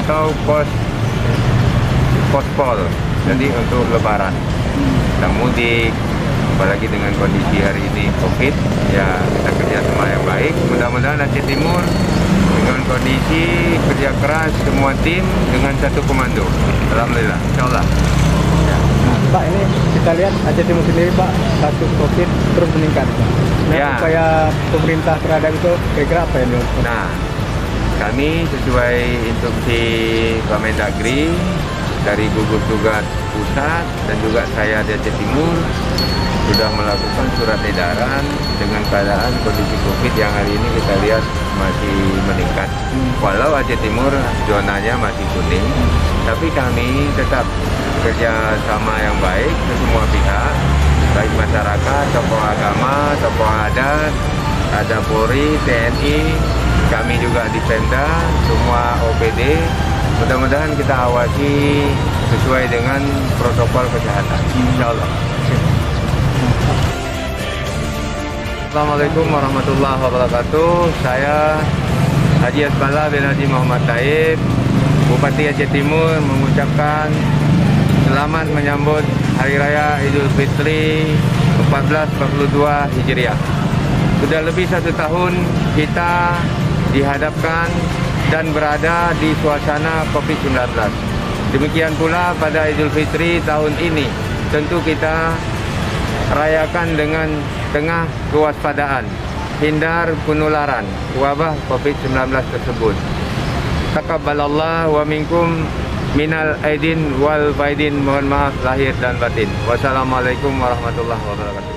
atau pospol. Jadi untuk lebaran, sedang mudik, apalagi dengan kondisi hari ini COVID, ya kita kerja sama yang baik. Mudah-mudahan Aceh Timur dengan kondisi kerja keras semua tim dengan satu komando. Alhamdulillah, insyaallah. Pak, ini kita lihat Aceh Timur sendiri Pak, kasus COVID terus meningkat. Nah, Ya. upaya pemerintah terhadap itu kira-kira apa yang dilakukan? Nah, kami sesuai instruksi Pak Mendagri dari gugus tugas pusat dan juga saya di Aceh Timur sudah melakukan surat edaran dengan keadaan kondisi COVID yang hari ini kita lihat masih meningkat. Walau Aceh Timur zonanya masih kuning, tapi kami tetap kerja sama yang baik ke semua pihak, baik masyarakat, tokoh agama, tokoh adat, ada Polri, TNI, kami juga di Pemda, semua OPD. Mudah-mudahan kita awasi sesuai dengan protokol kesehatan. Insyaallah. Assalamualaikum warahmatullahi wabarakatuh. Saya Haji Asbala bin Haji Muhammad Taib, Bupati Aceh Timur, mengucapkan selamat menyambut Hari Raya Idul Fitri 1442 Hijriah. Sudah lebih 1 tahun kita dihadapkan dan berada di suasana COVID-19. Demikian pula pada Idul Fitri tahun ini, tentu kita rayakan dengan tengah kewaspadaan, hindar penularan wabah COVID-19 tersebut. Taqabbalallah wa minkum minal aidin wal faidin. Mohon maaf lahir dan batin. Wassalamualaikum warahmatullahi wabarakatuh.